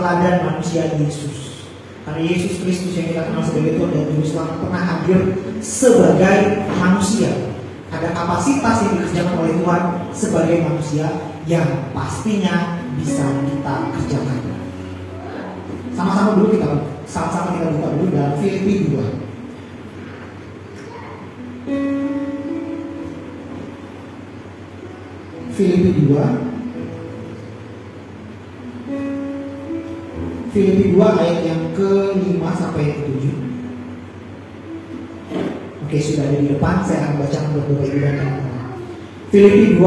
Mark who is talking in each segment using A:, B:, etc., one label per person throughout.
A: teladan manusia Yesus. Karena Yesus Kristus yang kita kenal sebagai Tuhan dan Juru Selamat pernah hadir sebagai manusia. Ada kapasitas yang dikerjakan oleh Tuhan sebagai manusia yang pastinya bisa kita kerjakan. Sama-sama kita buka dulu dalam Filipi 2. Filipi 2 ayat yang ke-5 sampai yang ke-7. Oke, sudah ada di depan, saya akan bacakan buat Bapak Ibu dan teman-teman. Filipi 2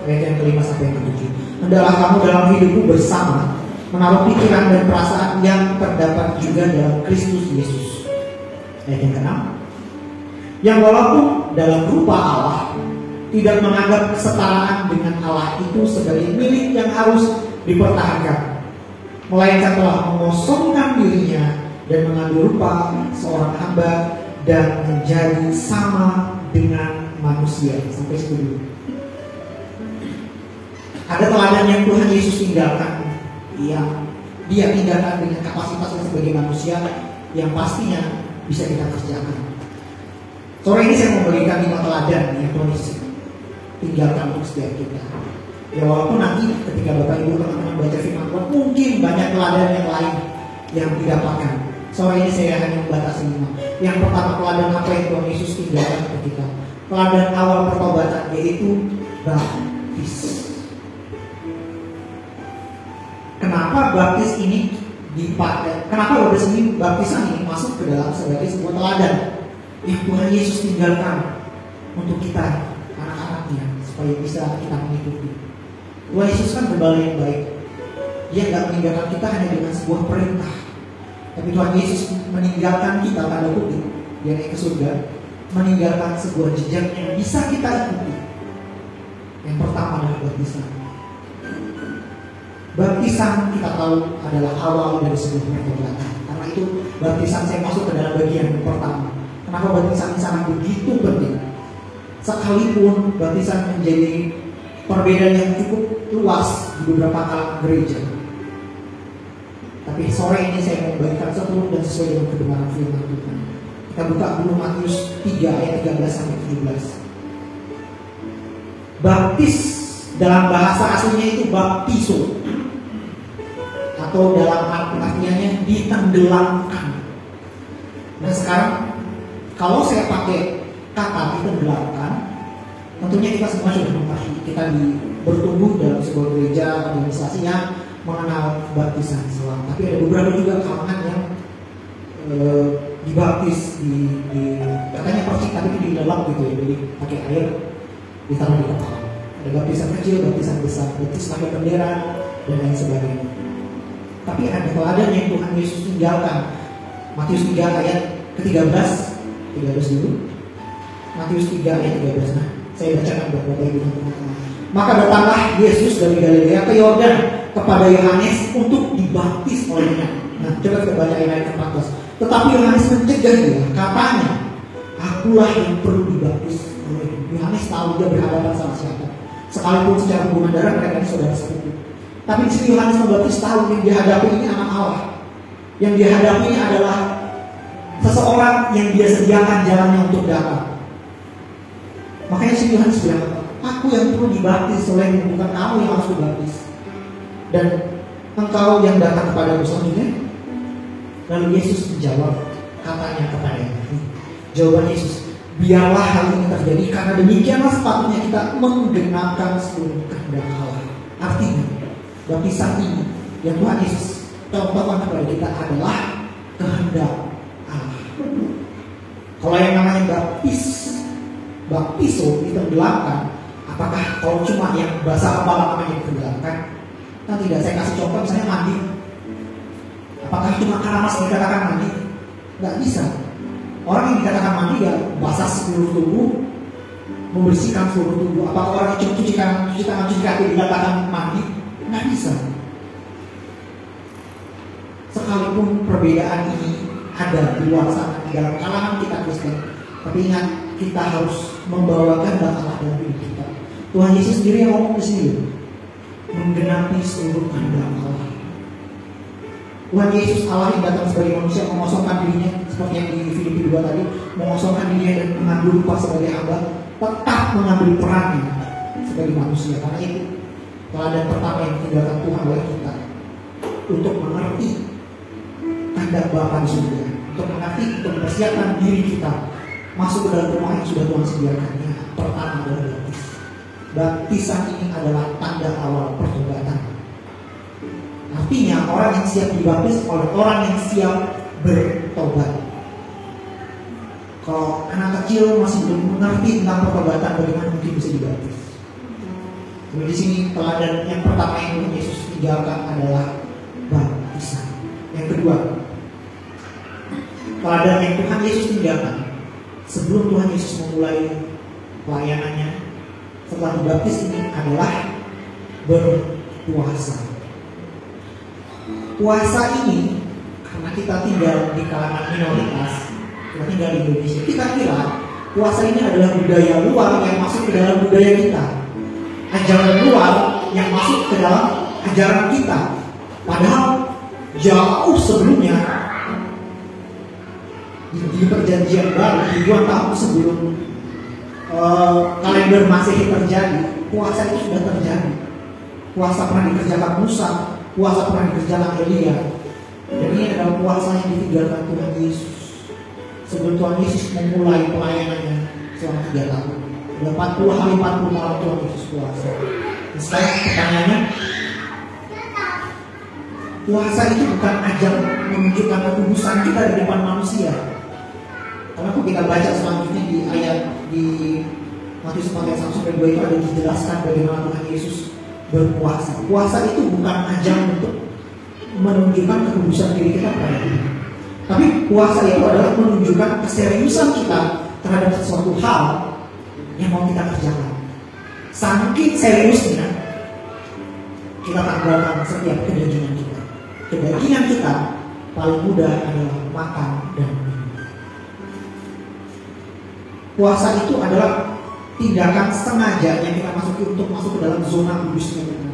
A: ayat yang ke-5 sampai yang ke-7. Hendaklah kamu dalam hidupmu bersama menaruh pikiran dan perasaan yang terdapat juga dalam Kristus Yesus. Ayat yang ke-6. Yang walaupun dalam rupa Allah tidak menganggap kesetaraan dengan Allah itu sebagai milik yang harus dipertahankan, melainkan telah mengosongkan dirinya dan mengambil rupa seorang hamba dan menjadi sama dengan manusia. Sampai situ dulu. Ada teladan yang Tuhan Yesus tinggalkan, yang dia tinggalkan dengan kapasitasnya sebagai manusia yang pastinya bisa kita kerjakan. Sore ini saya mau memberikan 5 teladan yang Tuhan Yesus tinggalkan untuk setiap kita. Ya walaupun nanti ketika Bapak Ibu teman-teman baca firman Tuhan mungkin banyak teladan yang lain yang didapatkan. Sore ini saya hanya membatasi 5. Yang pertama, teladan apa yang Tuhan Yesus tinggalkan ke kita? Teladan awal pertobatan, yaitu baptis. Kenapa baptis ini dipakai? Kenapa baptisan ini masuk ke dalam sebagai sebuah teladan yang Tuhan Yesus tinggalkan untuk kita, anak-anaknya, supaya bisa kita mengikuti. Tuhan Yesus kan gembala yang baik. Dia nggak meninggalkan kita hanya dengan sebuah perintah, tapi Tuhan Yesus meninggalkan kita, tanda kutip, dia naik ke surga, meninggalkan sebuah jejak yang bisa kita ikuti. Yang pertama adalah baptisan. Baptisan kita tahu adalah awal dari sebuah pertobatan. Karena itu baptisan saya masuk ke dalam bagian yang pertama. Kenapa baptisan sangat begitu penting? Sekalipun baptisan menjadi perbedaan yang cukup luas di beberapa kalangan gereja, tapi sore ini saya mau membagikan satu dan sesuai dengan kebenaran firman Tuhan. Kita buka dulu Matius 3 ayat 13 sampai 17. Baptis dalam bahasa aslinya itu baptiso, atau dalam artiannya ditenggelamkan. Nah sekarang kalau saya pakai kata ditenggelamkan, tentunya kita semua sudah mengerti. Kita bertumbuh dalam sebuah gereja organisasi yang mengenal baptisan selam. Tapi ada beberapa juga kalangan yang dibaptis di katanya percik tapi di dalam gitu ya, jadi pakai air ditaruh di kepala. Ada baptisan kecil, baptisan besar, baptis pakai bendera dan lain sebagainya. Tapi ada teladan yang Tuhan Yesus tinggalkan. Matius 3 ayat ke-13 dulu. Matius 3 ayat 13. Nah, saya bacakan buat Bapak Ibu dan teman-teman. Maka datanglah Yesus dari Galilea ke Yordan kepada Yohanes untuk dibaptis olehnya. Nah, coba kita baca ayat 14. Tetapi Yohanes mencegah dia, katanya, akulah yang perlu dibaptis oleh. Yohanes tahu dia berhadapan sama siapa. Sekalipun secara hubungan darah mereka ini saudara sepupu. Tapi di sini Yohanes membaptis tahu yang dihadapi ini anak Allah. Yang dihadapi ini adalah seseorang yang dia sediakan jalannya untuk datang. Makanya si Yohanes bilang, aku yang perlu dibaptis oleh, bukan kamu yang harus dibaptis. Dan engkau yang datang kepada aku selanjutnya. Lalu Yesus menjawab, katanya kepadanya. Jawaban Yesus, biarlah hal ini terjadi karena demikianlah sepatutnya kita menggenapkan seluruh kehendak Allah. Artinya, baptisan ini yang Tuhan Yesus contohkan kepada kita adalah kehendak Allah. Kalau yang namanya baptiso ditenggelamkan, apakah kalau cuma yang bahasa kepala namanya ditenggelamkan? Kan tidak. Saya kasih contoh misalnya mandi. Apakah cuma karamas dikatakan mandi? Nggak bisa. Orang yang dikatakan mandi ya basah seluruh tubuh, membersihkan seluruh tubuh. Apakah orang yang cuma cuci tangan, cuci kaki dikatakan mandi? Nggak bisa. Sekalipun perbedaan ini ada di luar sana di dalam kalangan kita Kristen, tapi ingat, kita harus membawakan Allah dalam hidup kita. Tuhan Yesus sendiri yang ngomong di sini, menggenapi seluruh kehendak Allah. Tuhan Yesus Allah yang datang sebagai manusia mengosongkan dirinya seperti yang di Filipi 2 tadi, mengosongkan dirinya dan mengambil rupa sebagai hamba, tetap mengambil perannya sebagai manusia. Karena itu teladan pertama yang ditinggalkan Tuhan oleh kita, untuk mengerti kehendak Bapa di surga, untuk mengerti, untuk mempersiapkan diri kita masuk ke dalam rumah yang sudah Tuhan sediakannya. Pertama adalah baptis. Baptisan ini adalah tanda awal pertobatan. Artinya orang yang siap dibaptis oleh orang yang siap bertobat. Kalau anak kecil masih belum mengerti tentang pertobatan, bagaimana mungkin bisa dibaptis? Jadi di sini teladan yang pertama yang Yesus tinggalkan adalah baptisan. Yang kedua, teladan yang Tuhan Yesus tinggalkan sebelum Tuhan Yesus memulai pelayanannya setelah dibaptis ini adalah berpuasa. Puasa ini karena kita tinggal di kalangan minoritas, kita tinggal di Indonesia, kita kira puasa ini adalah budaya luar yang masuk ke dalam budaya kita, ajaran luar yang masuk ke dalam ajaran kita. Padahal jauh sebelumnya, di perjanjian baru, ribuan tahun sebelum kalender Masehi terjadi, puasa itu sudah terjadi. Puasa pernah dikerjakan Musa, puasa pernah dikerjakan Elia. Dan ini adalah puasa yang ditinggalkan Tuhan Yesus sebelum Tuhan Yesus memulai pelayanannya selama 3 tahun. 40 hari 40 malam Tuhan Yesus puasa. Sekarang pertanyaannya, puasa itu bukan ajang menunjukkan kekudusan kita di depan manusia. Karena kalau kita baca selanjutnya di ayat di Matius 4:1-2 itu ada dijelaskan bagaimana Tuhan Yesus berpuasa. Puasa itu bukan ajang untuk menunjukkan kekudusan diri kita pada Tuhan. Tapi puasa itu adalah menunjukkan keseriusan kita terhadap sesuatu hal yang mau kita kerjakan. Saking seriusnya, kita tanggalkan setiap kedagingan kita. Kedagingan kita paling mudah adalah makan dan minum. Puasa itu adalah tindakan sengaja yang kita masuki untuk masuk ke dalam zona kudusnya kita.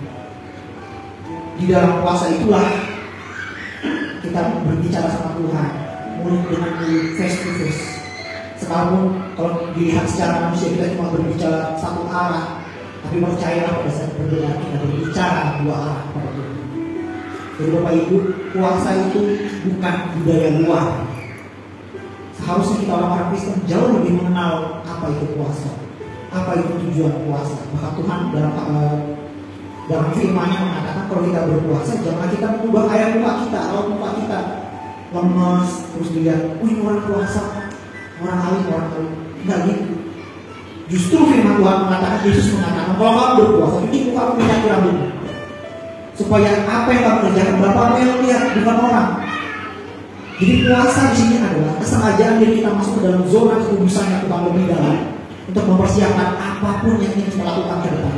A: Di dalam puasa itulah kita berbicara sama Tuhan, mulut dengan mulut, face to face. Sekalipun kalau dilihat secara manusia kita cuma berbicara satu arah, tapi percayalah pada saat berdoa kita berbicara 2 arah pada Tuhan. Jadi Bapak Ibu, puasa itu bukan budaya luar. Seharusnya kita orang-orang Kristen jauh lebih mengenal apa itu puasa, apa itu tujuan puasa. Maka Tuhan dalam firman-Nya mengatakan kalau kita berpuasa, jangan kita mengubah air muka kita, kalau muka kita lemes, terus dilihat, ini orang puasa, orang alim. Enggak gitu. Justru firman Tuhan mengatakan, Yesus mengatakan, kalau kamu berpuasa, cuci muka kamu, minyak rambutmu, supaya apa yang kamu kerjakan Bapa yang lihat, bukan orang. Jadi puasa di sini adalah kesengajaan diri kita masuk ke dalam zona kekudusan yang Tuhan lebih dalam untuk mempersiapkan apapun yang ingin kita lakukan ke depan.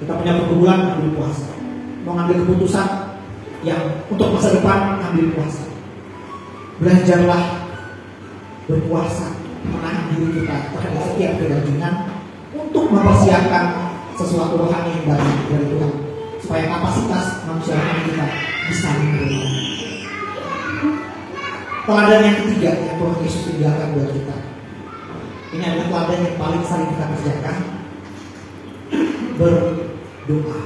A: Kita punya pergumulan, ambil puasa. Mau ngambil keputusan yang untuk masa depan, ambil puasa. Belajarlah berpuasa, menahan diri kita terhadap setiap kedagingan untuk mempersiapkan sesuatu rohani yang baru dari Tuhan, supaya kapasitas manusia kita bisa menerima. Teladan yang ketiga yang Tuhan Yesus tinggalkan buat kita, ini adalah teladan yang paling sering kita kerjakan, berdoa.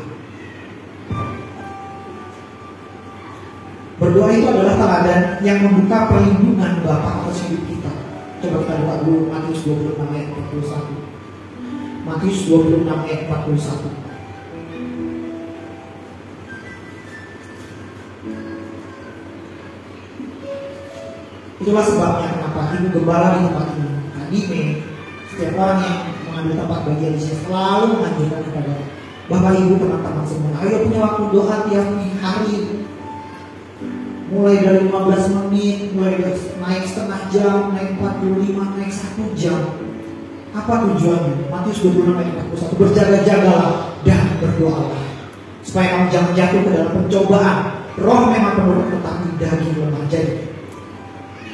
A: Berdoa itu adalah teladan yang membuka perlindungan Bapa atas hidup kita. Coba kita buka dulu Matius 26 ayat 41. Matius 26 ayat 41. Itulah sebabnya kenapa Ibu Gembala di tempat ini, Kadime, setiap orang yang mengambil tempat bagian di sini selalu menganjurkan kepada Bapak Ibu teman-teman semua, ayo punya waktu doa tiap hari, mulai dari 15 menit, mulai dari naik setengah jam, naik 45, naik 1 jam. Apa tujuannya? Matius 26 ayat 41, berjaga-jagalah dan berdoalah supaya kamu jangan jatuh ke dalam pencobaan. Roh memang penurut, tetapi daging lemah. Jadi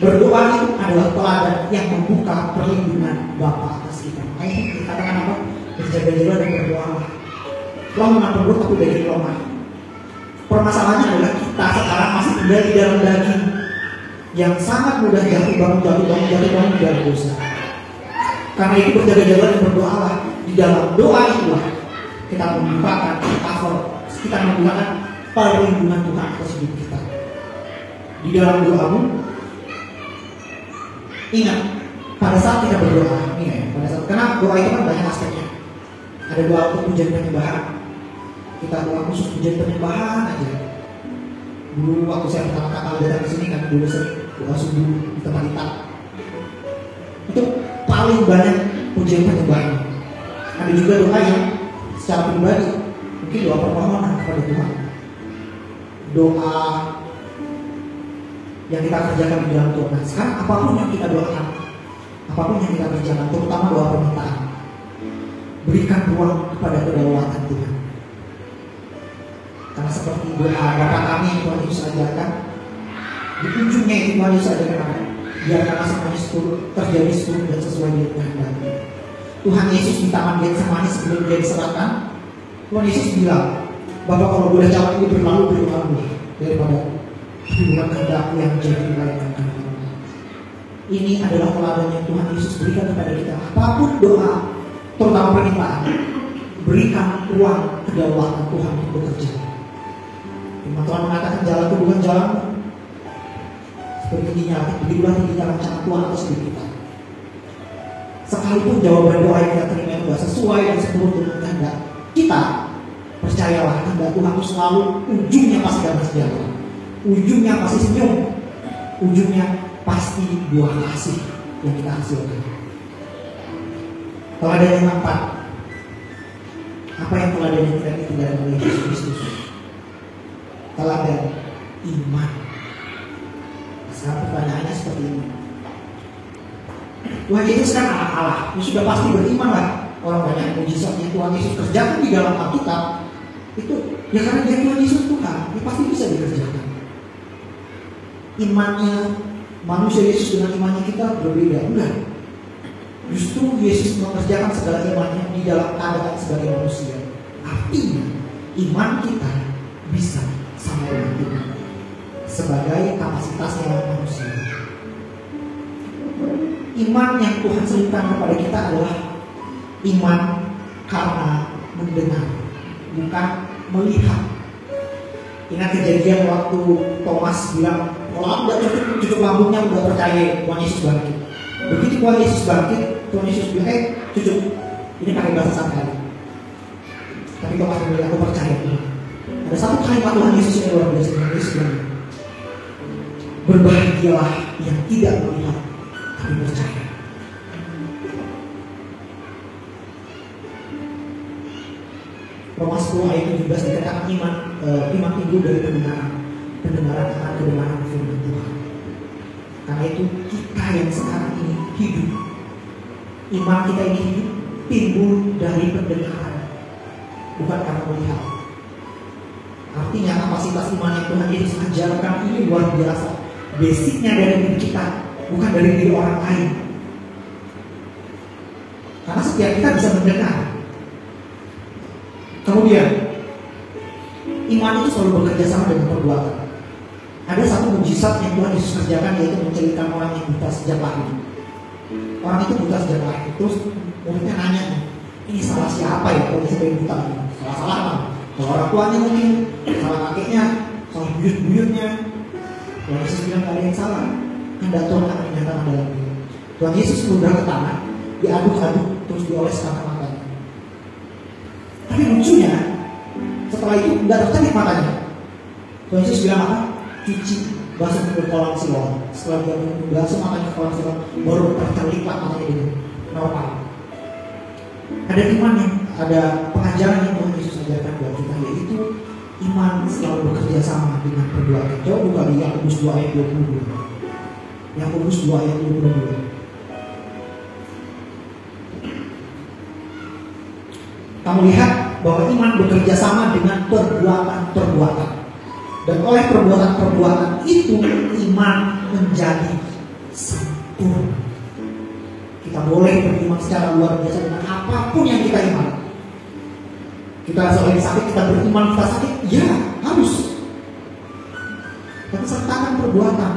A: berdoa itu adalah teladan yang membuka perlindungan Bapa atas kita. Makanya dikatakan apa? Berjaga-jaga dan berdoalah. Roh memang penurut, tapi daging lemah. Permasalahannya adalah kita sekarang masih tinggal di dalam daging yang sangat mudah jatuh bangun di dalam dosa. Karena itu berjaga-jaga dan berdoalah. Di dalam doa itulah kita membukakan cover, kita menggunakan perlindungan Tuhan atas hidup kita. Di dalam doamu, ingat pada saat kita berdoa, karena doa itu kan banyak aspeknya. Ada doa untuk pujian penyembahan. Kita doa khusus pujian penyembahan aja. Dulu waktu saya pertama kali datang ke sini kan dulu sering doa subuh di tempat kita. Itu paling banyak pujian penyembahan. Ada juga doa yang secara pribadi, mungkin doa permohonan kepada Tuhan. Doa yang kita kerjakan di dalam Tuhan. Nah, sekarang apapun yang kita doakan, apapun yang kita kerjakan, terutama doa permintaan, berikan ruang kepada kedaulatan Tuhan. Karena seperti doa Bapa kami yang Tuhan Yesus ajarkan, di ujungnya itu Tuhan Yesus ajarkan, biarkanlah semuanya terjadi seturut dan sesuai dengan kehendaknya. Tuhan Yesus di taman Getsemani sebelum dia diserahkan, Tuhan Yesus bilang, Bapak kalau boleh cawan ini berlalu daripada bukan kehendakku yang menjadi melainkan kehendakmu. Ini adalah teladan yang Tuhan Yesus berikan kepada kita. Apapun doa, terutama permintaan, berikan ruang kedaulatan Tuhan untuk bekerja. Firman Tuhan mengatakan jalan itu bukan jalan seperti tingginya langit, begitulah tingginya rencana Tuhan atas hidup kita. Sekalipun jawaban doa yang kita terima itu tidak sesuai dan seturut dengan kehendak kita, percayalah kehendak Tuhan itu selalu ujungnya pasti damai sejahtera, ujungnya pasti senyum, ujungnya pasti buah kasih yang kita hasilkan. Teladan yang keempat, apa yang teladan yang kita ditinggalkan oleh Yesus Kristus? Teladan iman. Sekarang pertanyaannya seperti ini. Tuhan Yesus kan anak Allah, ya sudah pasti beriman lah. Orang banyak mujizat yang Tuhan Yesus kerjakan di dalam Alkitab itu ya karena dia Tuhan Yesus Tuhan, ya pasti bisa dikerjakan. Imannya manusia Yesus dengan imannya kita berbeda, enggak. Justru Yesus mengerjakan segala imannya di dalam keadaan sebagai manusia. Artinya iman kita bisa sama dengan Tuhan sebagai kapasitasnya manusia. Iman yang Tuhan selipkan kepada kita adalah iman karena mendengar, bukan melihat. Ingat kejadian waktu Thomas bilang, kalau udah cukup lambungnya udah percaya Tuhan Yesus bangkit. Begitu Tuhan Yesus bangkit, Tuhan Yesus bilang, cukup. Ini pakai bahasa sehari-hari. Tapi Thomas bilang, aku percaya. Ada satu kalimat Tuhan Yesus yang luar biasa. Tuhan Yesus bilang, berbahagialah yang tidak melihat tapi percaya. Roma 10 ayat 17 dikatakan iman timbul dari pendengaran akan kebenaran firman Tuhan. Karena itu kita yang sekarang ini hidup, iman kita ini hidup timbul dari pendengaran, bukan karena melihat. Artinya kapasitas iman yang Tuhan Yesus ajarkan ini luar biasa. Basicnya dari diri kita, bukan dari diri orang lain. Karena setiap kita bisa mendengar. Kemudian iman itu selalu bekerja sama dengan perbuatan. Ada satu mujizat yang Tuhan Yesus kerjakan, yaitu menceritakan orang yang buta sejak lahir. Orang itu buta sejak lahir. Terus muridnya nanya, ini salah siapa ya kalau disebut buta? Salah lah. Kalau orang tuanya mungkin, salah kakeknya, salah buyut-buyutnya. Tuhan Yesus bilang gak ada yang salah. Hendak Tuhan akan menyatakan dalam diri. Tuhan Yesus menundang ke tangan, diaduk-aduk, terus dioles kata matanya. Tapi lucunya, setelah itu nggak tertarik matanya. Tuhan Yesus bilang apa? Cuci, basuh ke kolam Siloam. Setelah dia basuh matanya ke kolam Siloam, baru terlipat matanya dengan normal. Ada iman yang, ada pengajaran yang Tuhan Yesus ajarkan buat kita, yaitu iman selalu bekerja sama dengan perbuatan. Coba buka di Yakobus 2 ayat 22. Yakobus 2 ayat 22. Kamu lihat bahwa iman bekerja sama dengan perbuatan-perbuatan. Dan oleh perbuatan-perbuatan itu iman menjadi sempurna. Kita boleh beriman secara luar biasa dengan apapun yang kita iman. Kita lagi sakit, kita beriman kita sakit, ya harus. tapi sertakan perbuatan.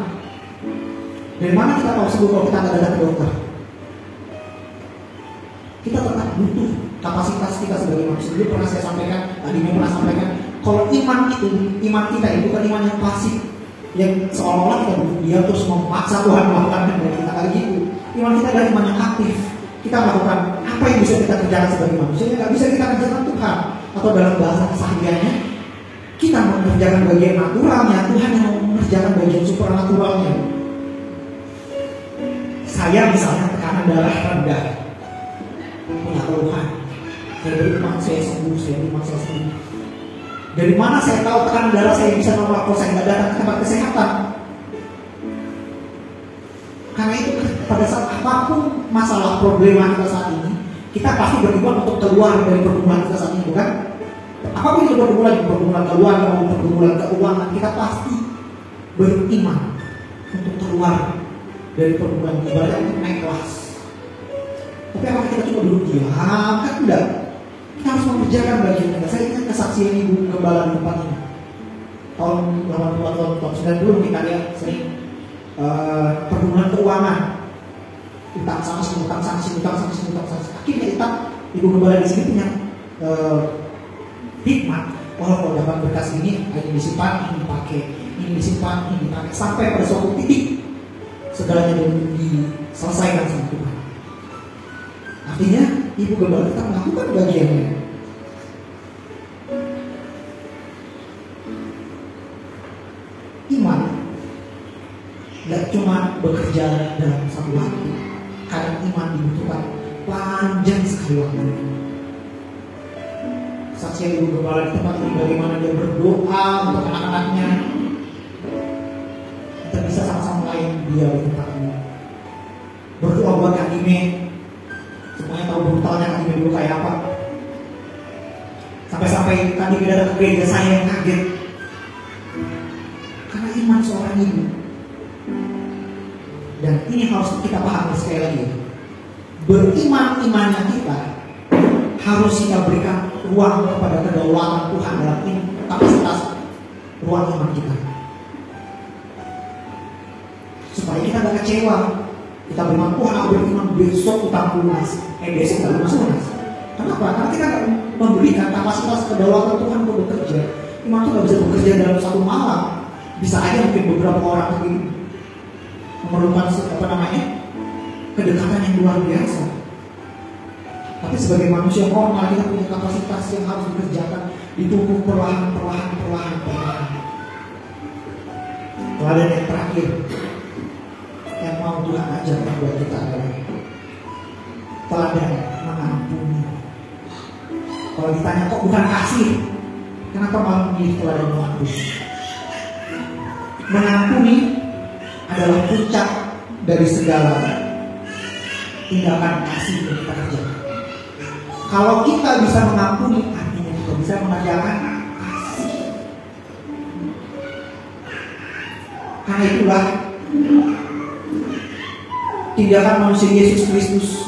A: Dari mana kita tahu sembuh kalau kita nggak datang ke dokter? Kita tetap butuh kapasitas kita sebagai manusia. Dulu pernah saya sampaikan, tadi pernah sampaikan, kalau iman itu, iman kita itu bukan iman yang pasif, yang seolah-olah kita butuh dia terus memaksa Tuhan melakukan dari kita kali gitu. Iman kita adalah iman yang aktif. Kita melakukan apa yang bisa kita kerjakan sebagai manusia yang nggak bisa kita kerjakan Tuhan. Atau dalam bahasa kesehariannya, kita mengerjakan bagian naturalnya, Tuhan yang mengerjakan bagian supernaturalnya. Saya misalnya tekanan darah rendah, punya keluhan, saya beri iman saya sembuh, saya beri iman saya sembuh. Dari mana saya tahu tekanan darah saya bisa normal kalau saya nggak datang ke tempat kesehatan? Karena itu pada saat apapun masalah problema kita saat ini, kita pasti beriman untuk keluar dari pergumulan kita saat ini, bukan? Apapun itu pergumulan keluarga maupun pergumulan keuangan, kita pasti beriman untuk keluar dari pergumulan ibadah untuk naik kelas. Tapi apakah kita cuma duduk diam? Kan enggak. Kita harus mengerjakan bagian kita. Saya ingat kesaksian Ibu Gembala di depan ini. Tahun 80 tahun 90 kita lihat sering pergumulan keuangan. Utang sana sini, utang sana sini, utang sana sini, utang sana sini. Akhirnya kita Ibu Gembala di sini punya hikmat. Kalau dapat berkas ini disimpan, ini dipakai, ini disimpan, ini dipakai, sampai pada suatu titik segalanya diselesaikan sama Tuhan. Artinya Ibu Gembala kita melakukan bagiannya. Iman tidak cuma bekerja dalam satu waktu, karena iman dibutuhkan panjang sekali waktunya. Saksi Ibu Gembala di tempat ini bagaimana dia berdoa untuk anak-anaknya. Kita bisa sama-sama lain dia di tempat ini. Berdoa buat Kak Ime. Semuanya tahu brutalnya Kak Ime dulu kayak apa. Sampai-sampai Kak Ime datang ke gereja saya yang kaget. Karena iman seorang ibu. Dan ini harus kita pahami sekali lagi. Beriman-imannya kita harus kita berikan ruang kepada kedaulatan Tuhan dalam kapasitas ruang iman kita. Supaya kita gak kecewa. Kita beriman, Tuhan aku beriman besok utang lunas. Besok gak lunas. Kenapa? Karena kita gak memberikan kapasitas kedaulatan Tuhan untuk bekerja. Iman itu gak bisa bekerja dalam satu malam. Bisa aja mungkin beberapa orang mungkin memerlukan kedekatan yang luar biasa. Tapi sebagai manusia normal kita punya kapasitas yang harus dikerjakan, ditumbuh perlahan. Teladan yang terakhir yang mau Tuhan ajarkan buat kita adalah teladan mengampuni. Kalau ditanya kok bukan kasih, kenapa malah memilih teladan mengampuni? Mengampuni adalah puncak dari segala tindakan kasih yang kita kerjakan. Kalau kita bisa mengampuni, artinya kita bisa mengerjakan kasih. Karena itulah tindakan manusia Yesus Kristus,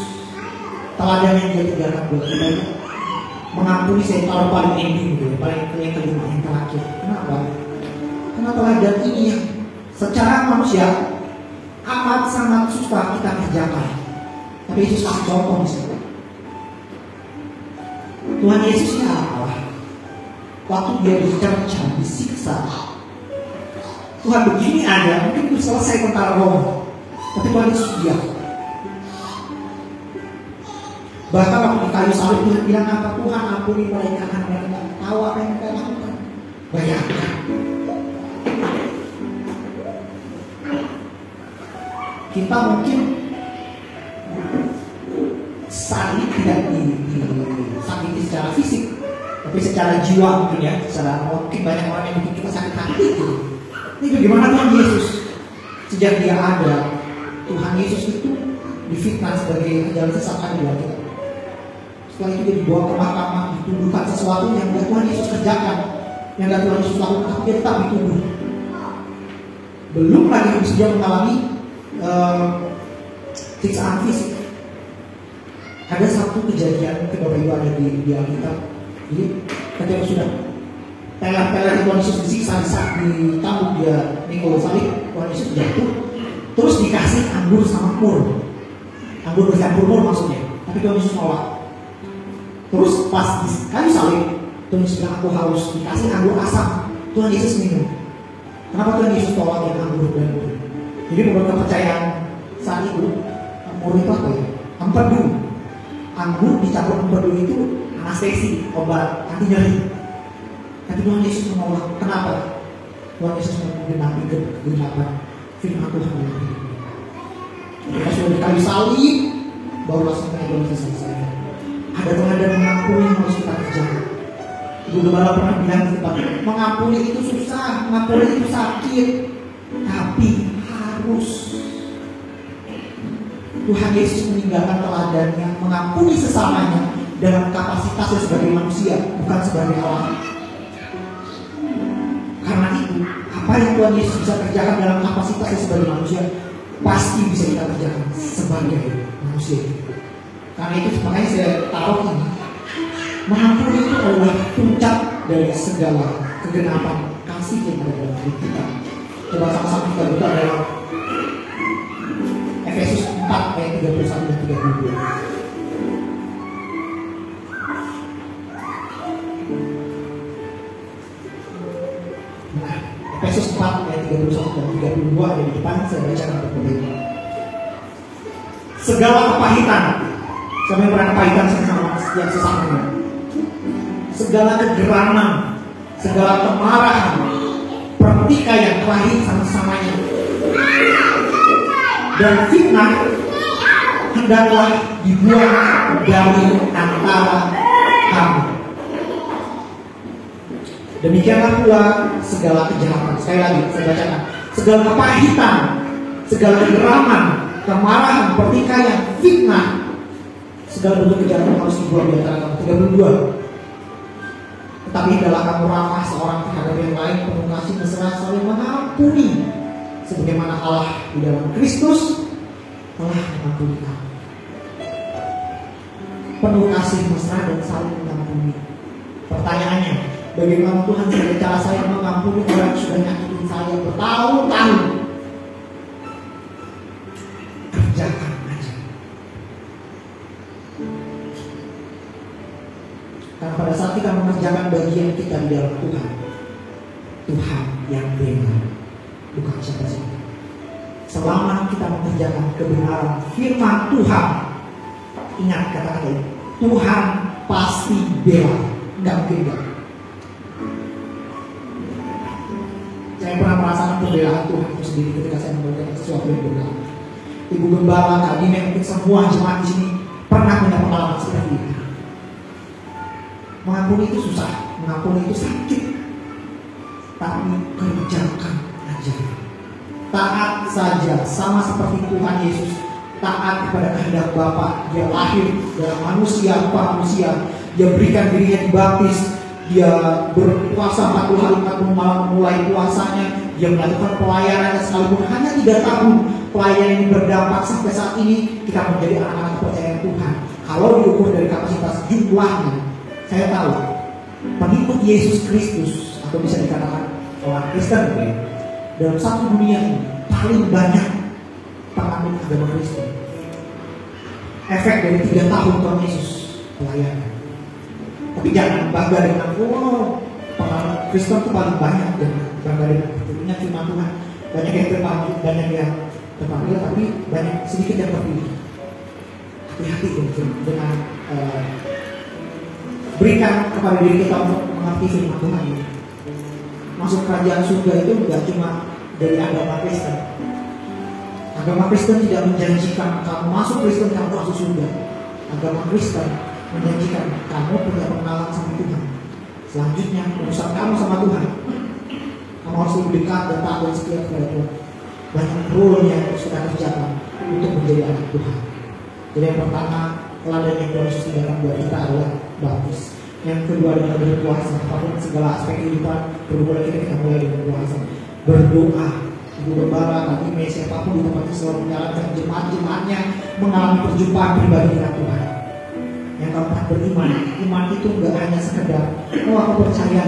A: teladan yang dia tinggalkan buat kita itu mengampuni. Saya taruh paling ending gitu, paling kelima yang terakhir. Kenapa? Karena teladan ini yang secara manusia amat sangat susah kita kerjakan. Tapi Yesus kasih contoh di sini. Tuhan Yesusnya apa? Waktu dia dicercah, disiksa, Tuhan begini aja, mungkin itu selesai tentara Roma. Tapi Tuhan Yesus diam. Bahkan waktu di kayu salib Tuhan bilang apa? Tuhan ampuni mereka karena mereka tidak tahu apa yang mereka lakukan. Bayangkan. Kita mungkin saat ini tidak disakiti secara fisik, tapi secara jiwa mungkin ya, secara mungkin banyak orang yang bikin kita sakit hati gitu. Ini bagaimana Tuhan Yesus sejak dia ada, Tuhan Yesus itu difitnah sebagai jalan sesat ada di kita. Setelah itu dia dibawa ke mahkamah, dituduhkan sesuatu yang tidak Tuhan Yesus kerjakan, yang tidak Tuhan Yesus lakukan, tapi dia tetap dituduh. Belum lagi dia mengalami siksaan fisik. Ada satu kejadian, Bapak Ibu ada di Alkitab. Jadi ketika sudah teler-teler Tuhan Yesus disiksa ditambuk dia mikul salib, Tuhan Yesus jatuh, terus dikasih anggur sama mur, anggur bercampur mur maksudnya, tapi Tuhan Yesus nolak. Terus pas di kayu salib, Tuhan Yesus bilang aku haus, dikasih anggur asam, Tuhan Yesus minum. Kenapa Tuhan Yesus tolak yang anggur dan mur? Jadi menurut kepercayaan saat itu, mur itu apa ya? Empedu. Anggur dicampur empedu itu anestesi, obat anti nyeri. Tapi Tuhan Yesus menolak. Kenapa? Tuhan Yesus menggenapi kegenapan firman Tuhan dalam hidupnya. Kita sudah di kayu salib, barulah semuanya boleh selesai. Ada teladan mengampuni yang harus kita kerjakan. Ibu Gembala pernah bilang di tempat, mengampuni itu susah, mengampuni itu sakit, tapi harus. Tuhan Yesus meninggalkan teladan yang mengampuni sesamanya dalam kapasitasnya sebagai manusia, bukan sebagai Allah. Karena itu, apa yang Tuhan Yesus bisa kerjakan dalam kapasitasnya sebagai manusia, pasti bisa kita kerjakan sebagai manusia. Karena itu makanya saya taruh ini, mengampuni itu adalah puncak dari segala kegenapan kasih yang ada dalam hidup kita. Coba sama-sama kita buka dalam Efesus 4 ayat 31 dan 32. Nah, Efesus 4 ayat 31 dan 32 ada di depan, saya bacakan berbeda. Segala kepahitan, siapa yang pernah kepahitan sama yang sesamanya? Segala kegeraman, segala kemarahan, pertikaian, pahit sama-samanya, dan fitnah hendaklah dibuang dari antara kamu. Demikianlah pula segala kejahatan. Sekali lagi saya bacakan. Segala kepahitan, segala kegeraman, kemarahan, pertikaian, fitnah, segala bentuk kejahatan harus dibuang di antara kamu. 32. Tetapi adalah kamu ramah seorang terhadap yang lain, penuh kasih mesra, saling mengampuni, sebagaimana Allah di dalam Kristus telah mengampuni kamu. Penuh kasih mesra dan saling mengampuni. Pertanyaannya, bagaimana Tuhan sebagai cara saya mengampuni orang yang sudah nyakitin saya bertahun-tahun? Kerjakan aja. Karena pada saat kita mengerjakan bagian kita di dalam Tuhan, Tuhan yang benar, bukan siapa-siapa. Selama kita mengerjakan kebenaran firman Tuhan, ingat kata-kata ini, Tuhan pasti bela, nggak mungkin nggak. Saya pernah merasakan pembelaan Tuhan itu sendiri ketika saya mengerjakan sesuatu yang benar. Ibu Gembala, Kak Dina, mungkin semua jemaat di sini pernah punya pengalaman seperti itu. Mengampuni itu susah, mengampuni itu sakit, tapi kerjakan aja. Taat saja, sama seperti Tuhan Yesus taat kepada kehendak Bapa. Dia lahir dalam manusia, dia berikan dirinya dibaptis, dia berpuasa 40 hari 40 malam memulai puasanya, dia melakukan pelayanan sekalipun hanya 3 tahun. Pelayanan ini berdampak sampai saat ini kita menjadi anak-anak kepercayaan Tuhan. Kalau diukur dari kapasitas jumlahnya, saya tahu pengikut Yesus Kristus, atau bisa dikatakan orang Kristen ya, dalam satu dunia ini paling banyak penganut agama Kristen. Efek dari 3 tahun Tuhan Yesus pelayanan. Tapi jangan bangga dengan penganut Kristen itu paling banyak, dan bangga dengan betulnya firman Tuhan. Banyak yang terpanggil, tapi banyak sedikit yang terpilih. Hati-hati dengan berikan kepada diri kita untuk mengerti firman Tuhan ini. Masuk kerajaan surga itu tidak cuma dari agama Kristen. Agama Kristen tidak menjanjikan kamu masuk Kristen kamu masuk surga. Agama Kristen menjanjikan kamu punya pengenalan sama Tuhan. Selanjutnya urusan kamu sama Tuhan, kamu harus lebih dekat dan taat dan setia kepada Tuhan. Banyak role yang harus kita kerjakan untuk menjadi anak Tuhan. Jadi yang pertama, teladan yang Tuhan Yesus tinggalkan buat kita adalah baptis. Yang kedua adalah berpuasa. Apapun segala aspek kehidupan, berdoa kita mulai dengan puasa. Berdoa, Ibu Gembala, Kak Ime, siapapun di tempat itu selalu menjalankan jemaat-jemaatnya mengalami perjumpaan pribadi dengan Tuhan. Yang keempat, beriman. Iman itu enggak hanya sekedar, oh aku percaya,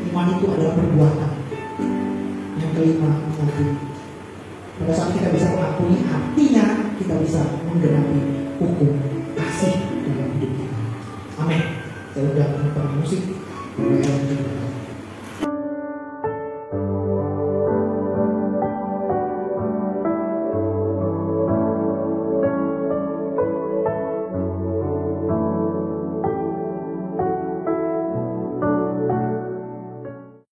A: Iman itu adalah perbuatan. Yang kelima, mengakui. Pada saat kita bisa mengakui, artinya kita bisa menggenapi hukum kasih dalam hidup kita. Amin. Saya udah musik.